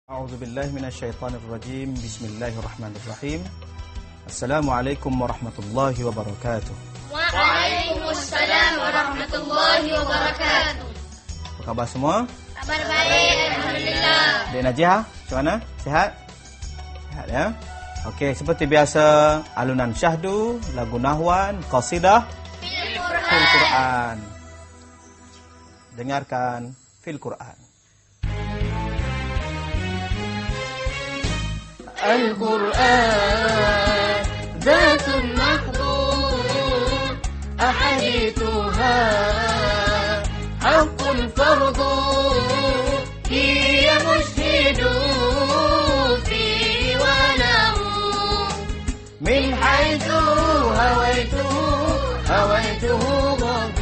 A'udzu billahi minasyaitonir rajim. Bismillahirrahmanirrahim. Assalamualaikum warahmatullahi wabarakatuh. Waalaikumsalam warahmatullahi wabarakatuh. Apa khabar semua? Kabar baik, alhamdulillah. Dek Najihah, macam mana? Sihat? Sihat ya? Okey, seperti biasa alunan syahdu, lagu nahwan, qasidah Fil Quran. Dengarkan fil Quran. القرآن ذات محضور أحاديثها حق فرض هي مشهد فيه وله من حيث هويته مغفور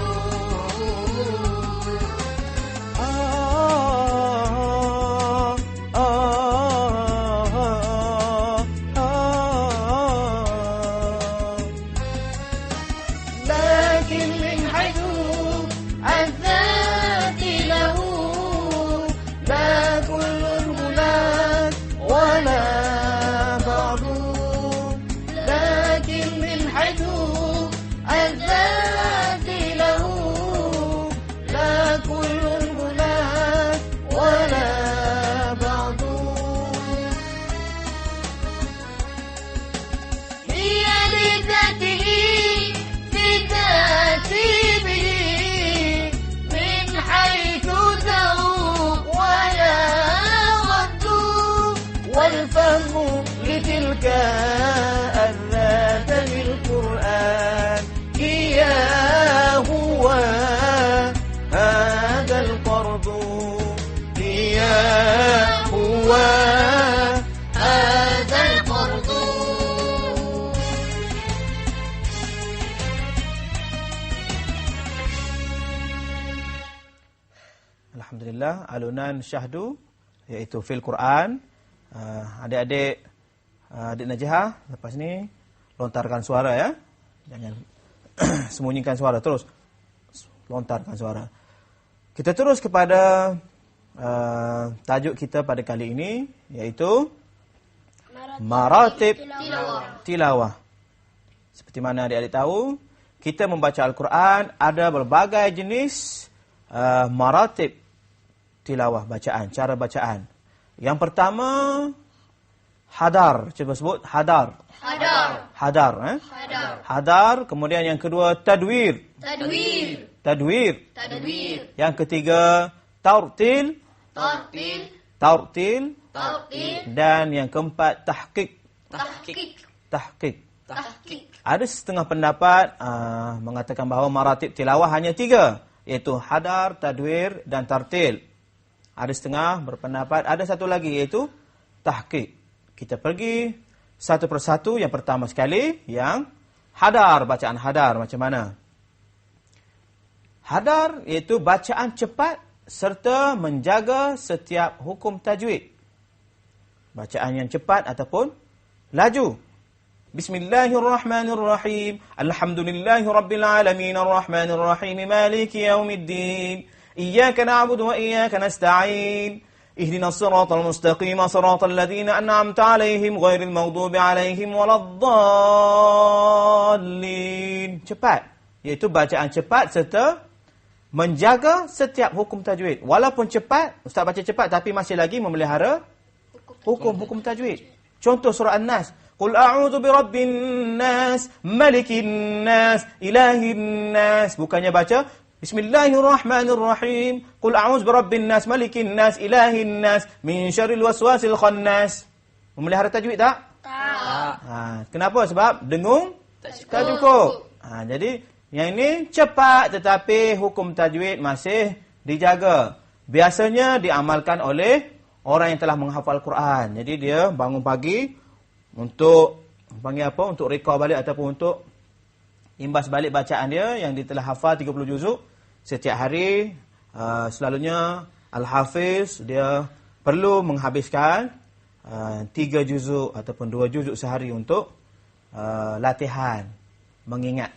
والفهم لتلك الذات بالقرآن هي هو هذا القرض هي هو هذا القرض. Alhamdulillah, alunan syahdu iaitu fil Quran. Adik-adik Adik Najihah, lepas ni lontarkan suara ya. Jangan sembunyikan suara, terus lontarkan suara. Kita terus kepada tajuk kita pada kali ini, iaitu Maratib Tilawah. Seperti mana adik-adik tahu, kita membaca Al-Quran ada berbagai jenis maratib tilawah, bacaan, cara bacaan. Yang pertama hadar, cuba sebut hadar. Hadar. Kemudian yang kedua tadwir. Yang ketiga tartil. Dan yang keempat tahqiq. Ada setengah pendapat mengatakan bahawa maratib tilawah hanya 3, iaitu hadar, tadwir dan tartil. Ada setengah berpendapat ada satu lagi, iaitu tahqiq. Kita pergi satu persatu. Yang pertama sekali, yang hadar, bacaan hadar macam mana? Hadar iaitu bacaan cepat serta menjaga setiap hukum tajwid. Bacaan yang cepat ataupun laju. Bismillahirrahmanirrahim. Alhamdulillahirabbil alamin arrahmanir rahim maliki yaumiddin. إياك نعبد وإياك نستعين اهدنا الصراط المستقيم صراط الذين أنعمت عليهم غير المغضوب عليهم ولا الضالين. Cepat, iaitu bacaan cepat serta menjaga setiap hukum tajwid. Walaupun cepat, ustaz baca cepat tapi masih lagi memelihara hukum tajwid. Contoh surah An-Nas, Qul a'udzu birabbin nas, malikin nas, ilahin nas. Bukannya baca Bismillahirrahmanirrahim. Qul a'udzu birabbin nas, malikin nas, ilahin nas, min syarril waswasil khannas. Memelihara tajwid tak? Tak. Kenapa? Sebab dengung tak cukup. Jadi yang ini cepat tetapi hukum tajwid masih dijaga. Biasanya diamalkan oleh orang yang telah menghafal Quran. Jadi dia bangun pagi untuk panggil apa? Untuk rekod balik ataupun untuk imbas balik bacaan dia yang dia telah hafal 30 juzuk setiap hari. Selalunya Al-Hafiz dia perlu menghabiskan 3 juzuk ataupun 2 juzuk sehari untuk latihan mengingat.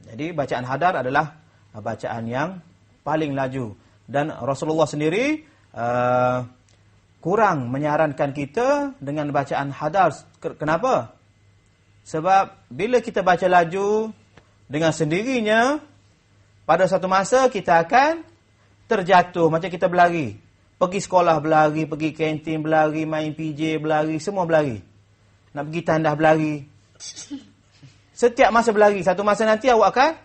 Jadi bacaan hadar adalah bacaan yang paling laju. Dan Rasulullah sendiri kurang menyarankan kita dengan bacaan hadar. Kenapa? Sebab bila kita baca laju dengan sendirinya, pada satu masa kita akan terjatuh. Macam kita berlari. Pergi sekolah berlari, pergi kantin berlari, main PJ berlari, semua berlari. Nak pergi tandas berlari. Setiap masa berlari, satu masa nanti awak akan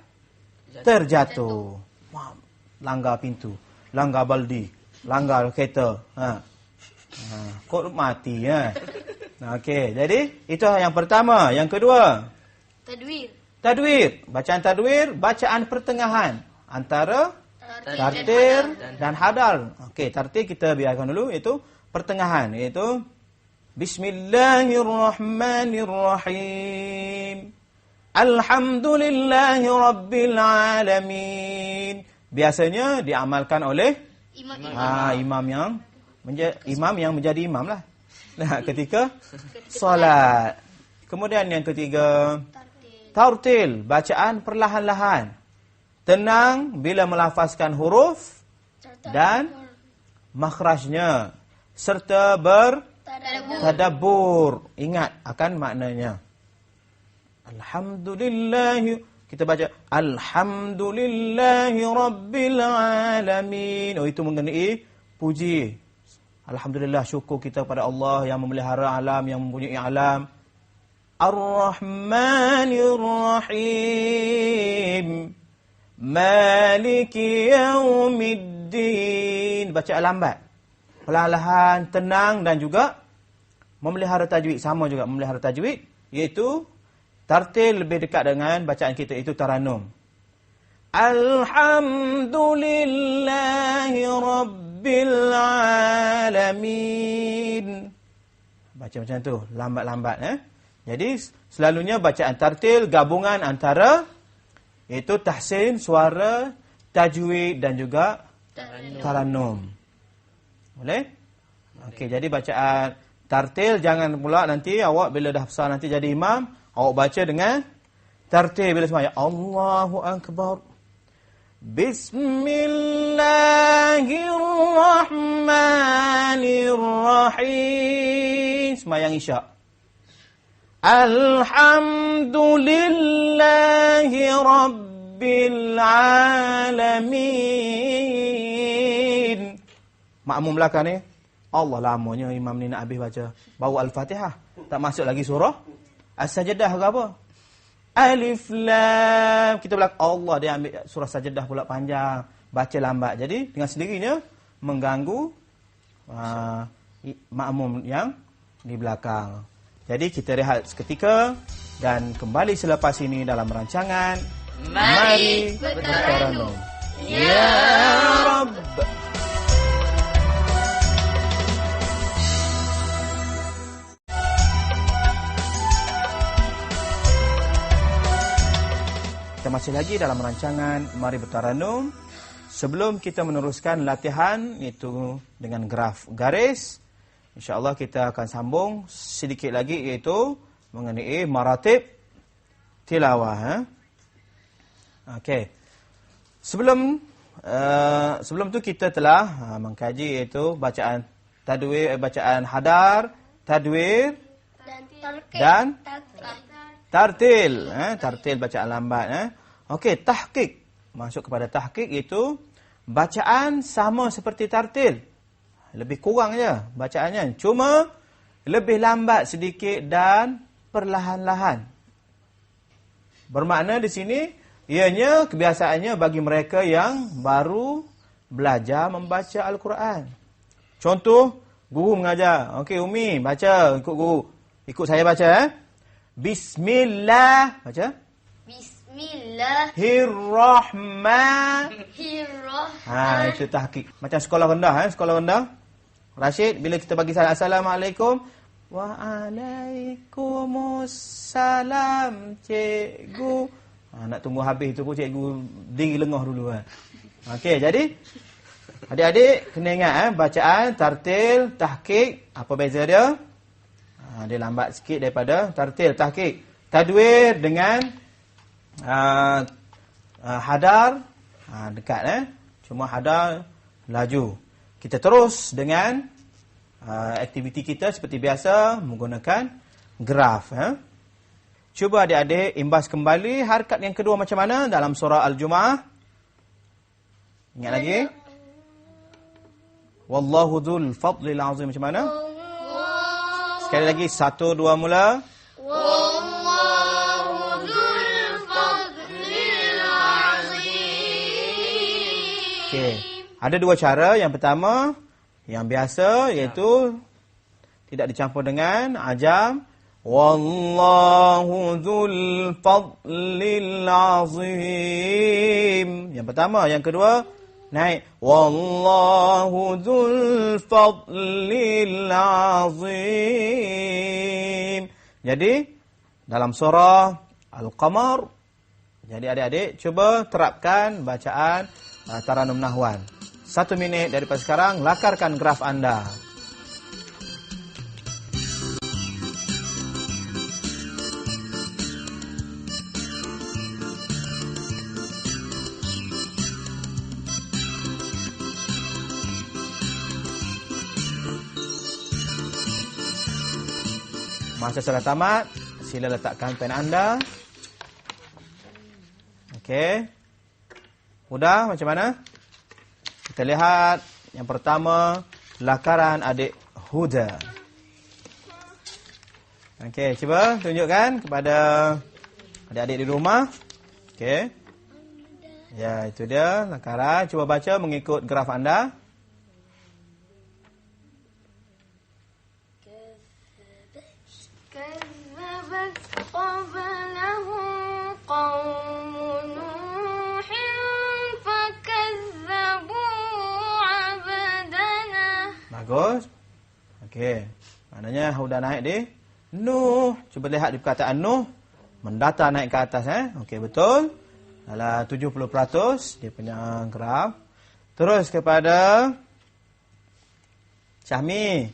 terjatuh. Wah, langgar pintu, langgar baldi, langgar kereta. Kok mati ya. Okey, jadi itu yang pertama. Yang kedua, tadwir. Bacaan tadwir, bacaan pertengahan antara tartil dan hadal. Okey, tartil kita biarkan dulu, itu pertengahan, iaitu Bismillahirrahmanirrahim. Alhamdulillahi Rabbil Alamin. Biasanya diamalkan oleh imam yang menjadi imam lah. Ketika solat. Kemudian yang ketiga, tartil, bacaan perlahan-lahan. Tenang bila melafazkan huruf dan makhrajnya. Serta bertadabbur. Ingat akan maknanya. Alhamdulillah. Kita baca Alhamdulillahi Rabbil Alamin. Oh, itu mengenai puji. Alhamdulillah, syukur kita kepada Allah yang memelihara alam, yang mempunyai alam. Ar-Rahmanir Rahim. Maliki Yaumiddin. Baca lambat. Perlahan-lahan, tenang dan juga memelihara tajwid. Sama juga memelihara tajwid. Iaitu tartil lebih dekat dengan bacaan kita, itu taranum. Alhamdulillahi Rabbil Alamin. Baca macam tu, lambat-lambat. Jadi selalunya bacaan tartil gabungan antara iaitu tahsin, suara, tajwid dan juga taranum. Boleh? Okey, jadi bacaan tartil jangan pula nanti awak bila dah besar nanti jadi imam, awak baca dengan tartil bila sembahyang. Allahu Akbar. Bismillahirrahmanirrahim. Sembahyang Isyak. Alhamdulillahi Rabbil Alamin. Makmum belakang ni, Allah lamanya imam ni nak habis baca. Bawa Al-Fatihah. Tak masuk lagi surah As-Sajdah ke apa? Alif Lam. Kita belakang Allah, dia ambil surah Sajdah pula panjang. Baca lambat. Jadi dengan sendirinya mengganggu makmum yang di belakang. Jadi kita rehat seketika dan kembali selepas ini dalam rancangan Mari Bertaranum. Ya Rabb. Kita masih lagi dalam rancangan Mari Bertaranum. Sebelum kita meneruskan latihan itu dengan graf garis, InsyaAllah kita akan sambung sedikit lagi iaitu mengenai maratib tilawah. Okey. Sebelum tu kita telah mengkaji iaitu bacaan tadwir, bacaan hadar, tadwir dan tartil. Tartil bacaan lambat. Okey, tahqiq. Masuk kepada tahqiq iaitu bacaan sama seperti tartil. Lebih kurang je bacaannya. Cuma lebih lambat sedikit dan perlahan-lahan. Bermakna di sini, ianya kebiasaannya bagi mereka yang baru belajar membaca Al-Quran. Contoh, guru mengajar. Okey, Umi, baca ikut guru. Ikut saya baca. Bismillah. Baca. Bismillahirrahmanirrahim. Itu tahqiq. Macam sekolah rendah. Sekolah rendah. Rashid, bila kita bagi salam, Assalamualaikum. Waalaikumsalam, cikgu. Nak tunggu habis tu pun cikgu diri lengah dulu. Okey, jadi adik-adik kena ingat bacaan, tartil, tahqiq. Apa beza dia? Dia lambat sikit daripada tartil, tahqiq. Tadwir dengan hadar dekat. Cuma hadar laju. Kita terus dengan aktiviti kita seperti biasa menggunakan graf. Cuba adik-adik imbas kembali harakat yang kedua macam mana dalam surah Al-Jumu'ah. Ingat lagi? Wallahu dzul fadlil azim macam mana? Sekali lagi 1 2 mula. Wallahu dzul fadlil azim. Okey. Ada dua cara. Yang pertama yang biasa iaitu tidak dicampur dengan ajam. Wallahu dzul fadlil azim. Yang pertama, yang kedua naik. Wallahu dzul fadlil azim. Jadi dalam surah Al-Qamar, jadi adik-adik cuba terapkan bacaan Taranum Nahwan. 1 minit daripada sekarang, lakarkan graf anda. Masa sudah tamat, sila letakkan pen anda. Okey. Mudah macam mana? Kita lihat yang pertama, lakaran adik Huda. Okey, cuba tunjukkan kepada adik-adik di rumah. Okey. Ya, itu dia lakaran. Cuba baca mengikut graf anda. Bagus. Okey. Maknanya Huda naik di Nuh. Cuba lihat di perkataan Nuh. Mendata naik ke atas. Okey, betul. Dalam 70% dia punya graf. Terus kepada Syahmi.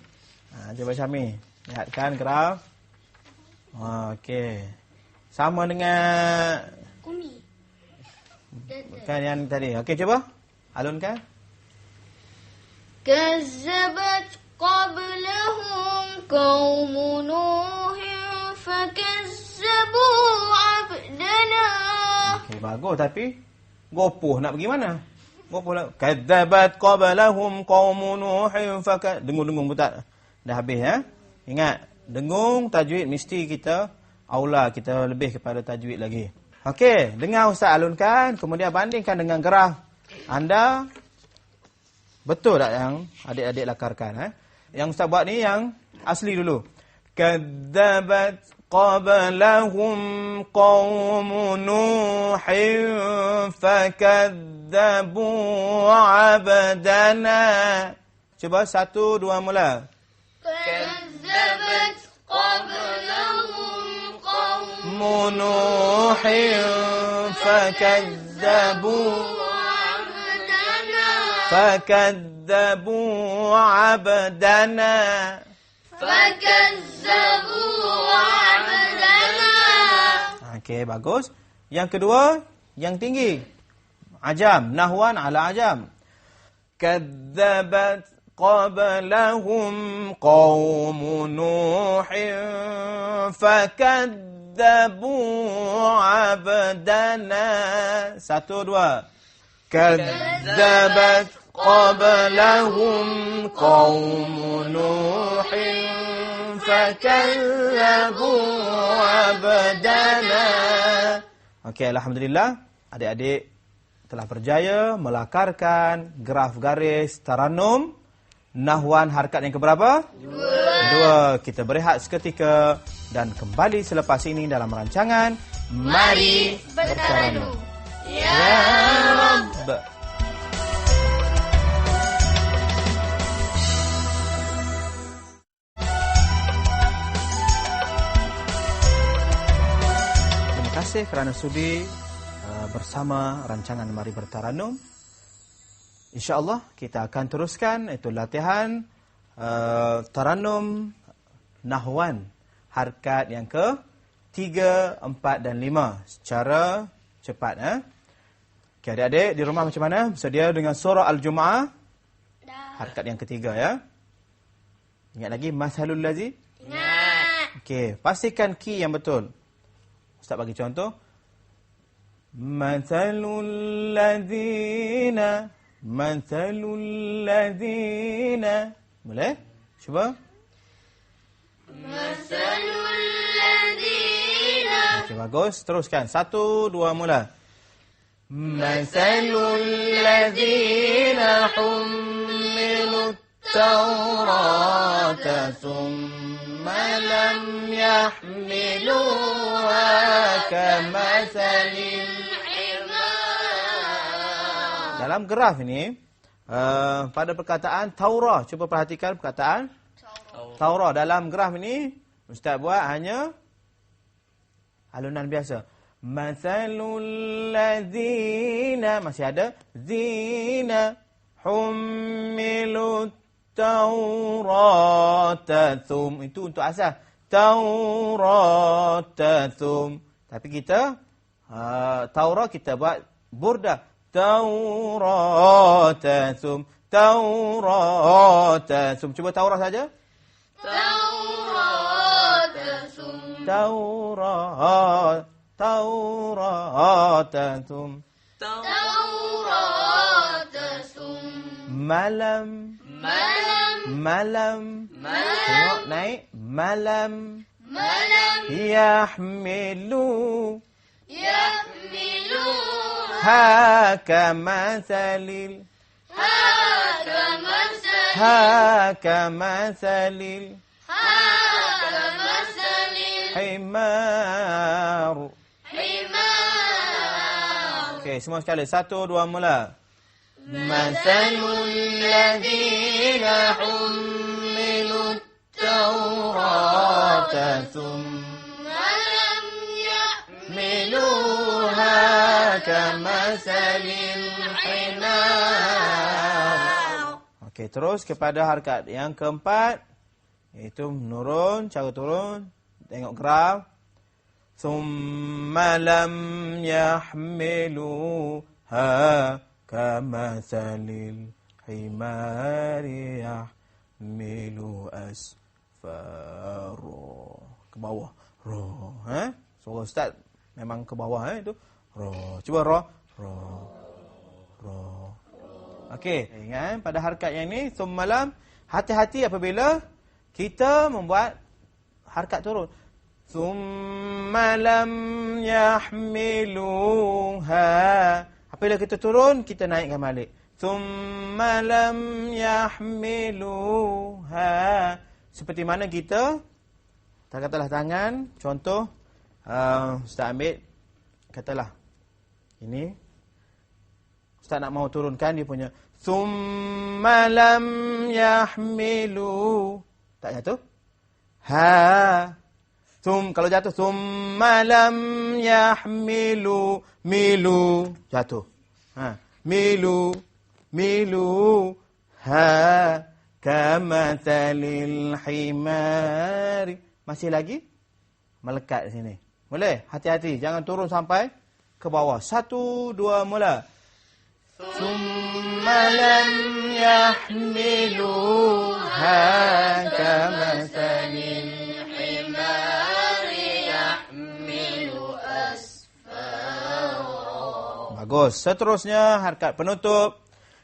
Cuba Syahmi. Lihatkan graf. Okey. Sama dengan Umi. Bukan yang tadi. Okey, cuba. Alunkan. كذبت قبلهم قوم نوح فكذبوا عبدنا. Okey, bagus tapi gopoh nak pergi mana? Gopoh nak. Kadzabat qablahum qaumun nuh dengung-dengung tak? Dah habis ya. Ingat, dengung tajwid mesti kita aula kita lebih kepada tajwid lagi. Okey, dengar Ustaz alunkan, kemudian bandingkan dengan graf anda. Betul tak yang adik-adik lakarkan? Yang Ustaz buat ni yang asli dulu. Kadzabat qablahum qaumun nuh fakadzabu abdana. Cuba 1 2 mula. كذبت قبلهم قوم nuh fakadzabu فكذبوا عبدنا Okey, bagus. Yang kedua, yang tinggi. Ajam, nahwan ala ajam. Kadzabat qablahum qaumun nuh fakadzabu abdana. 1 2. Kadzabat qablahum qaumun nuh fakazzabu abdana. Okey, alhamdulillah adik-adik telah berjaya melakarkan graf garis Taranum Nahwan harakat yang keberapa? 2. Kita berehat seketika dan kembali selepas ini dalam rancangan Mari Bertaranum. Ya Rabb. Terima kasih kerana sudi bersama rancangan Mari Bertaranum. InsyaAllah kita akan teruskan itu latihan Taranum Nahwan harakat yang ke 3, 4 dan 5 secara cepat. Okay, adik-adik di rumah macam mana? Bersedia dengan surah Al-Jumu'ah? Harakat yang ketiga ya. Ingat lagi masalul ladzi? Ingat. Okey, pastikan key yang betul. Ustaz bagi contoh. Masalul ladzina. Boleh? Cuba. Masalul ladzina. Okey, bagus. Teruskan. 1, 2, mula. Masalul ladzina hummilut Taurata thumma lam yahmiluha kamathalil. Dalam graf ini, pada perkataan Taurah, cuba perhatikan perkataan Taurah. Dalam graf ini, Ustaz buat hanya alunan biasa. Mathalul ladzina, masih ada zina, hummilut Taurata thum, itu untuk asal. Taurata thum. Tapi kita Taurah kita buat burdah. Taurata thum. Taurata thum. Cuba Taurah saja. Taurata thum. Taurata thum. Taurata thum. Malam. Tengok naik. Malam. Yahmilu. Hakamathalil. Hakamathalil. Himar. Okey, semua sekali. 1, 2, mula. Mathalul ladzina hummilut Taurata thumma lam yahmiluha kamathalil himar. Okey, terus kepada harakat yang keempat, iaitu menurun, cara turun. Tengok graf. Thumma lam yahmiluha kamathalil himari yahmilu asfaro. Ke bawah. Ro. Suara Ustaz memang ke bawah itu. Ro. Cuba ro. Ro. Okey, ingat pada harakat yang ni thumma lam, hati-hati apabila kita membuat harakat turun. Thumma lam yahmiluha. Apabila kita turun, kita naikkan balik. Thumma lam yahmiluha. Seperti mana kita, katalah tangan, contoh, Ustaz ambil, katalah, ini, Ustaz nak mau turunkan dia punya. Thumma lam yahmilu. Tak jatuh? Kalau jatuh, thumma lam yahmilu. Milu. Jatuh. Milu. Kamathalil himari. Masih lagi? Melekat di sini. Boleh? Hati-hati. Jangan turun sampai ke bawah. 1, 2, mula. Thumma lam yahmiluha kamathalil himari yahmilu asfara. Bagus. Seterusnya harakat penutup.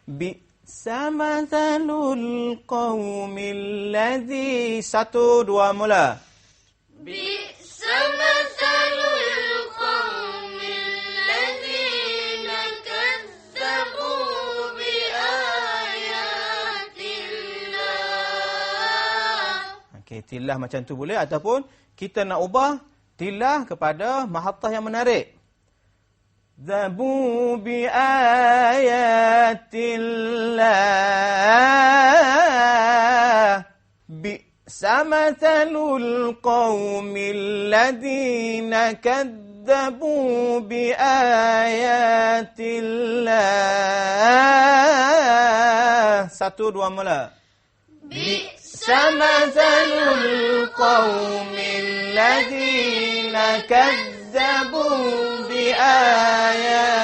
Bi'sa mathalul qaumil ladzi. 1, 2, mula. Bi'sa mathalul qaumil ladzina kazzabu biayatillah. Okey, tilah macam tu boleh ataupun kita nak ubah tilah kepada mahattah yang menarik. Zabu bi ayatillah. Bi'sa mathalul qaumil ladzina kadzabu bi ayatillah. 1, 2, mula. Bi'sa mathalul qaumil ladzina kadzabu bi ayatillah.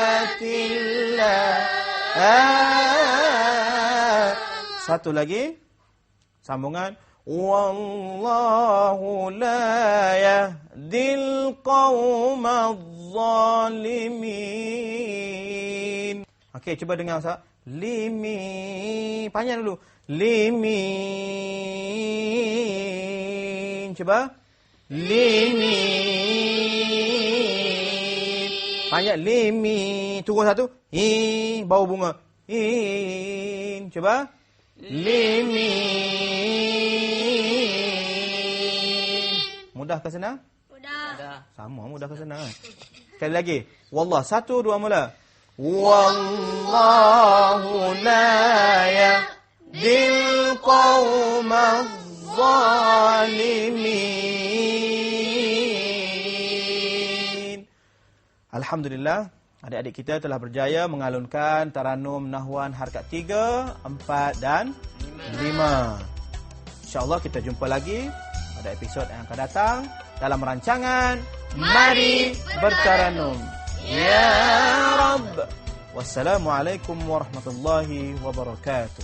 Satu lagi. Sambungan. Wallahu la yahdil qaumadh zalimin. Okey, cuba dengar Ustaz. Limin. Panjang dulu. Limin. Cuba. Limin. Panjang. Limin. Turun satu. In. Bau bunga. In. Cuba. Limin. Mudah ke senang? Mudah. Sama, mudah ke senang. Sekali lagi. Wallah. 1, 2, mula. Wallahu la yahdil qaumadh zalimin. Alhamdulillah, adik-adik kita telah berjaya mengalunkan taranum nahwan harakat 3, 4 dan 5. InsyaAllah kita jumpa lagi pada episod yang akan datang dalam rancangan Mari Bertaranum. Ya Rabb. Wassalamualaikum warahmatullahi wabarakatuh.